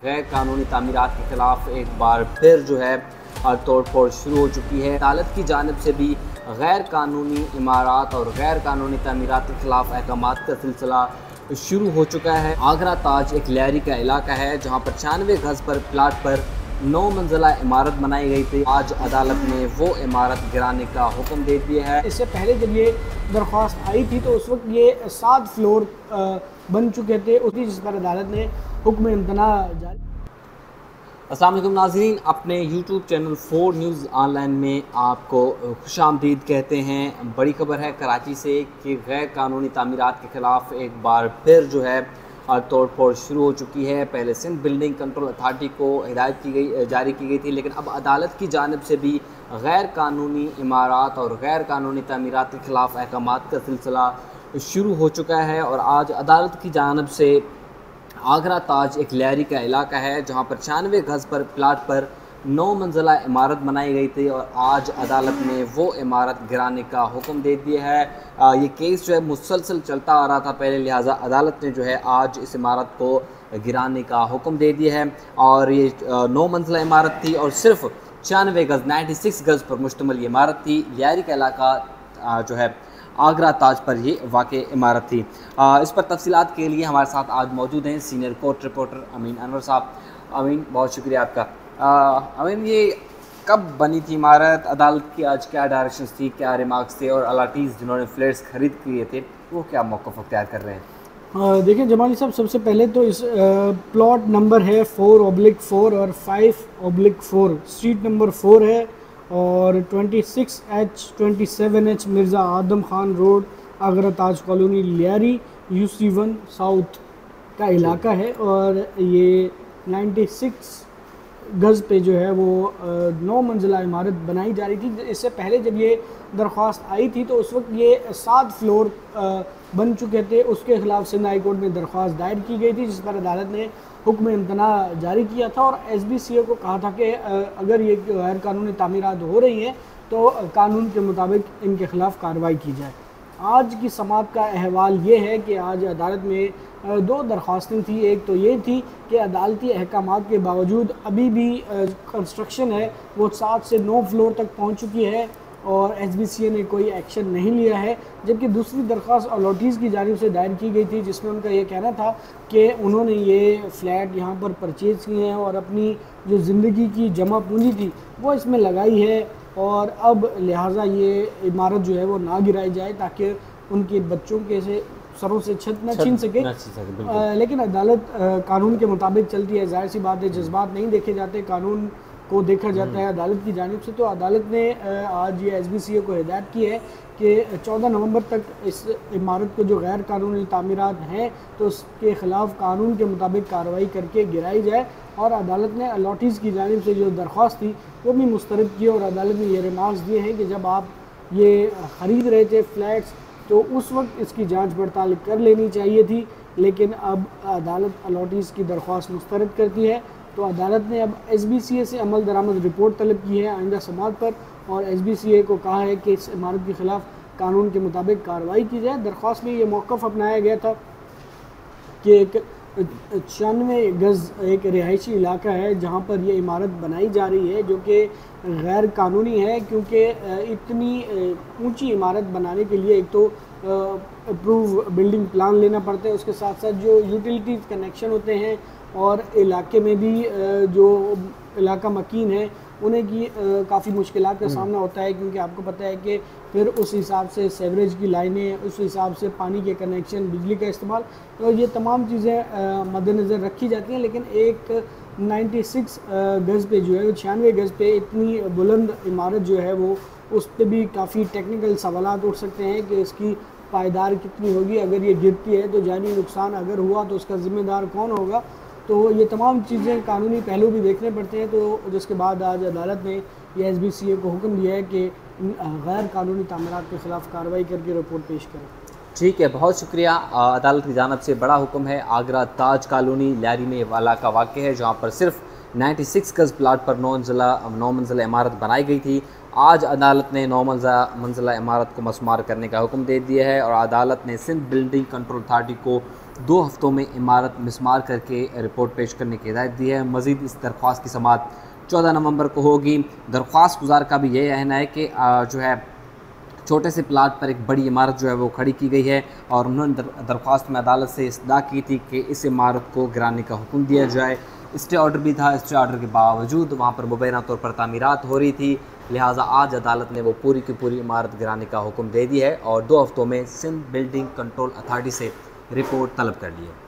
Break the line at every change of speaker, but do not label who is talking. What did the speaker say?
गैर कानूनी तामीरात के खिलाफ एक बार फिर जो है तोड़ फोड़ शुरू हो चुकी है। अदालत की जानिब से भी गैर कानूनी इमारात और गैर कानूनी तामीरात के खिलाफ अहकामात का सिलसिला शुरू हो चुका है। आगरा ताज एक लहरी का इलाका है जहाँ पर 96 गज पर प्लाट पर 9 मंजिला इमारत बनाई गई थी। आज अदालत ने वो इमारत गिराने का हुक्म दे दिया है।
इससे पहले जब ये दरख्वास्त आई थी तो उस वक्त ये 7 फ्लोर बन चुके थे, उसी जिस पर अदालत ने हुक्म इम्तना जारी।
अस्सलाम वालेकुम नाज़रीन, अपने YouTube चैनल 4 न्यूज़ ऑनलाइन में आपको खुशामदीद कहते हैं। बड़ी खबर है कराची से कि गैर कानूनी तामीरात के ख़िलाफ़ एक बार फिर जो है तोड़ फोड़ शुरू हो चुकी है। पहले सिंध बिल्डिंग कंट्रोल अथॉरिटी को हिदायत जारी की गई थी, लेकिन अब अदालत की जानिब से भी गैर कानूनी इमारात और गैर कानूनी तामीरात के ख़िलाफ़ अहकामात का सिलसिला शुरू हो चुका है। और आज अदालत की जानिब से आगरा ताज एक लहरी का इलाका है जहाँ पर 96 गज पर प्लाट पर 9 मंजिला इमारत बनाई गई थी और आज अदालत ने वो इमारत गिराने का हुक्म दे दिया है। ये केस जो है मुसलसल चलता आ रहा था पहले, लिहाजा अदालत ने जो है आज इस इमारत को गिराने का हुक्म दे दिया है। और ये 9 मंजिला इमारत थी और सिर्फ 96 गज 96 गज पर मुश्तमिल ये इमारत थी। लहरी का इलाका जो है आगरा ताज पर ये वाक़ई इमारत थी। इस पर तफसीलात के लिए हमारे साथ आज मौजूद हैं सीनियर कोर्ट रिपोर्टर अमीन अनवर साहब। अमीन, बहुत शुक्रिया आपका। अमीन, ये कब बनी थी इमारत? अदालत की आज क्या डायरेक्शंस थी, क्या रिमार्क्स थे और अलाटीज़ जिन्होंने फ्लैट्स खरीद किए थे वो क्या मौक़िफ़ अख्तियार कर रहे हैं?
देखिए जमाली साहब, सबसे पहले तो इस प्लॉट नंबर है 4/4 और 5/4, स्ट्रीट नंबर 4 है और 26H 27H मिर्ज़ा आदम खान रोड, आगरा ताज कॉलोनी, लियारी, UC1 साउथ का इलाका है। और ये 96 गज़ पे जो है वो 9 मंजिला इमारत बनाई जा रही थी। इससे पहले जब ये दरख्वास्त आई थी तो उस वक्त ये 7 फ्लोर बन चुके थे। उसके ख़िलाफ़ सिंध हाई कोर्ट में दरख्वास्त दायर की गई थी जिस पर अदालत ने हुक्म इम्तना जारी किया था और SBCA को कहा था कि अगर ये गैर कानूनी तामीरात हो रही हैं तो कानून के मुताबिक इनके ख़िलाफ़ कार्रवाई की जाए। आज की समाअत का अहवाल ये है कि आज अदालत में 2 दरख्वास्तें थी। एक तो ये थी कि अदालती अहकामात के बावजूद अभी भी कंस्ट्रक्शन है वो 7 से 9 फ्लोर तक पहुँच चुकी है और SBCA ने कोई एक्शन नहीं लिया है। जबकि दूसरी दरख्वास्त अलॉटीज़ की जानिब से दायर की गई थी जिसमें उनका ये कहना था कि उन्होंने ये फ़्लैट यहाँ पर परचेज़ किए हैं और अपनी जो ज़िंदगी की जमा पूंजी थी वो इसमें लगाई है और अब लिहाजा ये इमारत जो है वो ना गिराई जाए ताकि उनके बच्चों के से सरों से छत न छीन सके। लेकिन अदालत कानून के मुताबिक चलती है। जाहिर सी बात है, जज्बात नहीं देखे जाते, कानून को देखा जाता है अदालत की जानिब से। तो अदालत ने आज ये SBCA को हिदायत की है कि 14 नवंबर तक इस इमारत को जो गैर कानूनी तामीरात हैं तो उसके ख़िलाफ़ कानून के मुताबिक कार्रवाई करके गिराई जाए। और अदालत ने अलॉटीज़ की जानिब से जो दरख्वास्त थी वो भी मुस्तरद की और अदालत ने ये रिमार्क्स दिए हैं कि जब आप ये ख़रीद रहे थे फ्लैट्स तो उस वक्त इसकी जाँच पड़ताल कर लेनी चाहिए थी, लेकिन अब अदालत अलॉटीज़ की दरख्वास्त मुस्तरद करती है। तो अदालत ने अब SBCA से अमल दरामद रिपोर्ट तलब की है आइंदा समाअत पर और SBCA को कहा है कि इस इमारत के ख़िलाफ़ कानून के मुताबिक कार्रवाई की जाए। दरख्वास्त में ये मौक़िफ़ अपनाया गया था कि 96 गज़ एक रिहायशी इलाका है जहाँ पर ये इमारत बनाई जा रही है जो कि गैर कानूनी है, क्योंकि इतनी ऊंची इमारत बनाने के लिए एक तो अप्रूव बिल्डिंग प्लान लेना पड़ता है, उसके साथ साथ जो यूटिलिटीज़ कनेक्शन होते हैं और इलाके में भी जो इलाका मकीन है उन्हें की काफ़ी मुश्किलात का सामना होता है, क्योंकि आपको पता है कि फिर उस हिसाब से सेवरेज की लाइनें, उस हिसाब से पानी के कनेक्शन, बिजली का इस्तेमाल, तो ये तमाम चीज़ें मद्देनज़र रखी जाती हैं। लेकिन एक 96 गज़ पे जो है 96 गज़ पे इतनी बुलंद इमारत जो है वो उस पर भी काफ़ी टेक्निकल सवालात उठ सकते हैं कि इसकी पायदार कितनी होगी, अगर ये गिरती है तो जानी नुकसान अगर हुआ तो उसका ज़िम्मेदार कौन होगा। तो ये तमाम चीज़ें कानूनी पहलू भी देखने पड़ते हैं। तो जिसके बाद आज अदालत ने ये SBCA को हुक्म दिया है कि गैर कानूनी तामीरात के ख़िलाफ़ कार्रवाई करके रिपोर्ट पेश करें।
ठीक है, बहुत शुक्रिया। अदालत की जानिब से बड़ा हुक्म है। आगरा ताज कॉलोनी लियारी में वाला का वाक़या है जहाँ पर सिर्फ 96 गज़ प्लाट पर 9 मंजिला इमारत बनाई गई थी। आज अदालत ने 9 मंजिला इमारत को मसमार करने का हुक्म दे दिया है और अदालत ने सिंध बिल्डिंग कंट्रोल अथॉरिटी को 2 हफ्तों में इमारत मिसमार करके रिपोर्ट पेश करने की हिदायत दी है। मज़ीद इस दरख्वास्त की समाअत 14 नवंबर को होगी। दरख्वास्त गुजार का भी यही कहना है कि जो है छोटे से प्लाट पर एक बड़ी इमारत जो है वो खड़ी की गई है और उन्होंने दरख्वास्त में अदालत से इस्तदा की थी कि इस इमारत को गिराने का हुक्म दिया जाए। स्टे ऑर्डर भी था, स्टे ऑर्डर के बावजूद वहाँ पर मुबैना तौर पर तामीरात हो रही थी, लिहाजा आज अदालत ने वो पूरी की पूरी इमारत गिराने का हुक्म दे दिया है और 2 हफ्तों में सिंध बिल्डिंग कंट्रोल अथॉरिटी से रिपोर्ट तलब कर ली है।